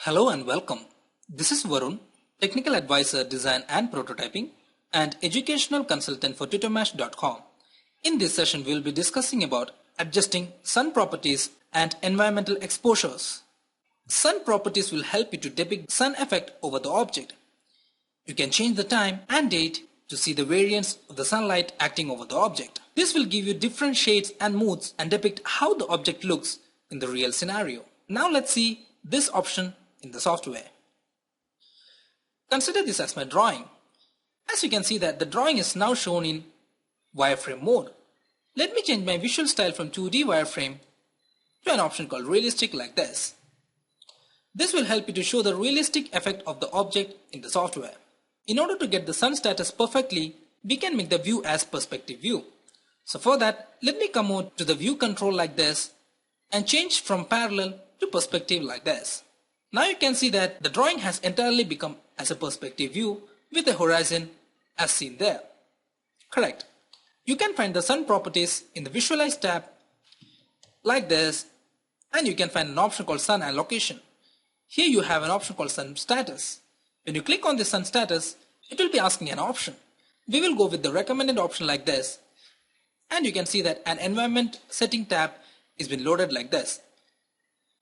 Hello and welcome. This is Varun, Technical Advisor Design and Prototyping and Educational Consultant for Tutormash.com. In this session, we will be discussing about adjusting sun properties and environmental exposures. Sun properties will help you to depict sun effect over the object. You can change the time and date to see the variance of the sunlight acting over the object. This will give you different shades and moods and depict how the object looks in the real scenario. Now let's see this option in the software. Consider this as my drawing. As you can see that the drawing is now shown in wireframe mode. Let me change my visual style from 2D wireframe to an option called realistic like this. This will help you to show the realistic effect of the object in the software. In order to get the sun status perfectly, we can make the view as perspective view. So for that, let me come over to the view control like this and change from parallel to perspective like this. Now you can see that the drawing has entirely become as a perspective view with a horizon as seen there. Correct. You can find the sun properties in the Visualize tab like this, and you can find an option called Sun and Location. Here you have an option called Sun Status. When you click on the sun status, it will be asking an option. We will go with the recommended option like this, and you can see that an environment setting tab is been loaded like this.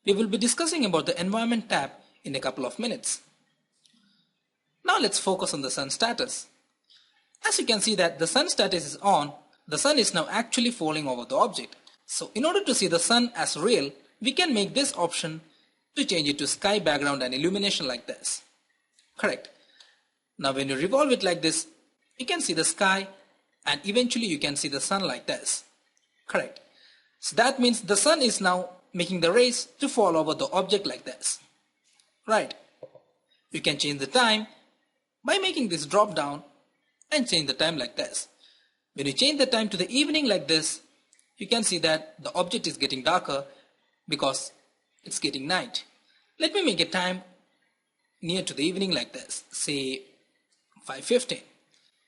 We will be discussing about the environment tab in a couple of minutes. Now let's focus on the sun status. As you can see that the sun status is on, the sun is now actually falling over the object. So in order to see the sun as real, we can make this option to change it to sky background and illumination like this. Correct. Now when you revolve it like this, you can see the sky and eventually you can see the sun like this. Correct. So that means the sun is now making the rays to fall over the object like this. Right. You can change the time by making this drop down and change the time like this. When you change the time to the evening like this, you can see that the object is getting darker because it's getting night. Let me make a time near to the evening like this, say 5:15.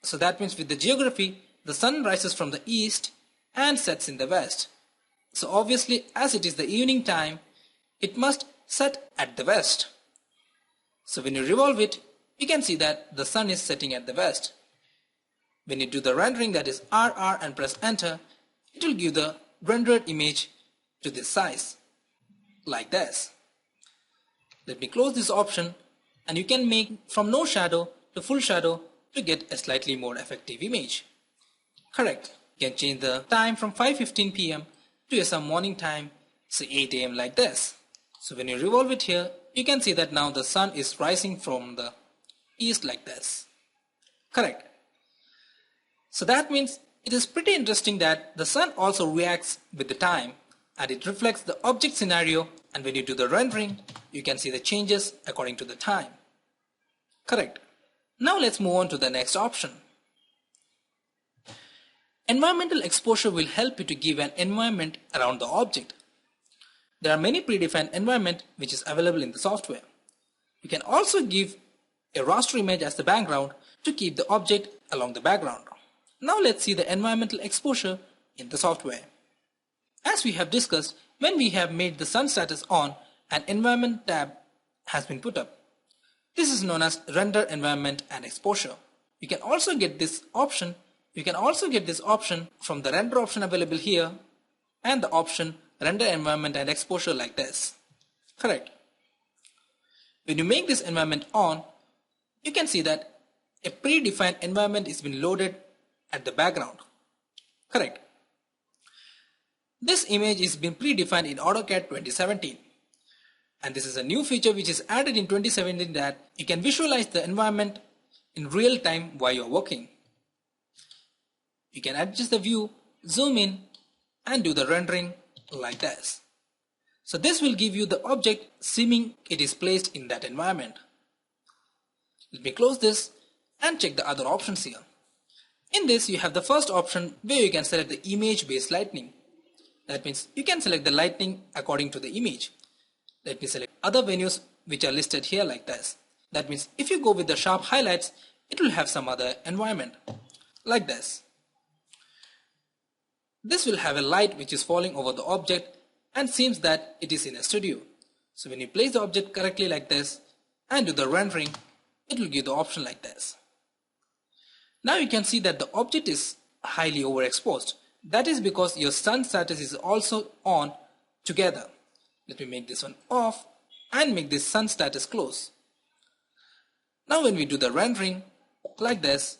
So that means with the geography, the sun rises from the east and sets in the west. So obviously, as it is the evening time, it must set at the west. So when you revolve it, you can see that the sun is setting at the west. When you do the rendering, that is RR, and press enter, it will give the rendered image to this size, like this. Let me close this option, and you can make from no shadow to full shadow to get a slightly more effective image. Correct. You can change the time from 5:15 p.m. to some morning time, say 8 a.m. like this. So when you revolve it here, you can see that now the sun is rising from the east like this. Correct. So that means it is pretty interesting that the sun also reacts with the time and it reflects the object scenario, and when you do the rendering, you can see the changes according to the time. Correct. Now let's move on to the next option. Environmental exposure will help you to give an environment around the object. There are many predefined environments which is available in the software. You can also give a raster image as the background to keep the object along the background. Now let's see the environmental exposure in the software. As we have discussed, when we have made the sun status on, an environment tab has been put up. This is known as render environment and exposure. You can also get this option from the render option available here and the option render environment and exposure like this. Correct. When you make this environment on, you can see that a predefined environment is been loaded at the background. Correct. This image is been predefined in AutoCAD 2017. And this is a new feature which is added in 2017 that you can visualize the environment in real time while you're working. You can adjust the view, zoom in, and do the rendering like this. So this will give you the object seeming it is placed in that environment. Let me close this and check the other options here. In this, you have the first option where you can select the image based lighting. That means you can select the lighting according to the image. Let me select other venues which are listed here like this. That means if you go with the sharp highlights, it will have some other environment like this. This will have a light which is falling over the object and seems that it is in a studio. So when you place the object correctly like this and do the rendering, it will give the option like this. Now you can see that the object is highly overexposed. That is because your sun status is also on together. Let me make this one off and make this sun status close. Now when we do the rendering like this,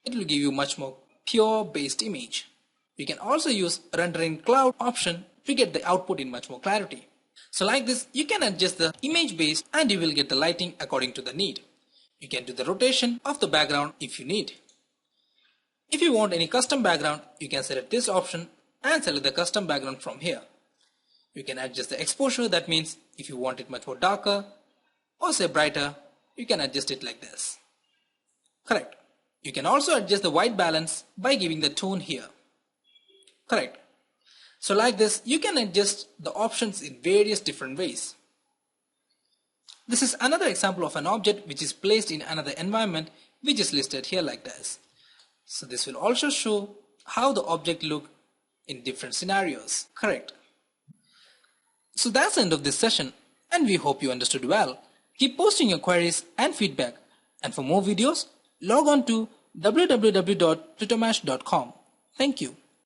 it will give you much more pure based image. You can also use rendering cloud option to get the output in much more clarity. So like this, you can adjust the image base and you will get the lighting according to the need. You can do the rotation of the background if you need. If you want any custom background, you can select this option and select the custom background from here. You can adjust the exposure, that means if you want it much more darker or say brighter, you can adjust it like this. Correct. You can also adjust the white balance by giving the tone here. Correct. So like this, you can adjust the options in various different ways. This is another example of an object which is placed in another environment which is listed here like this. So this will also show how the object look in different scenarios. Correct. So that's the end of this session and we hope you understood well. Keep posting your queries and feedback, and for more videos log on to www.twittermash.com. Thank you.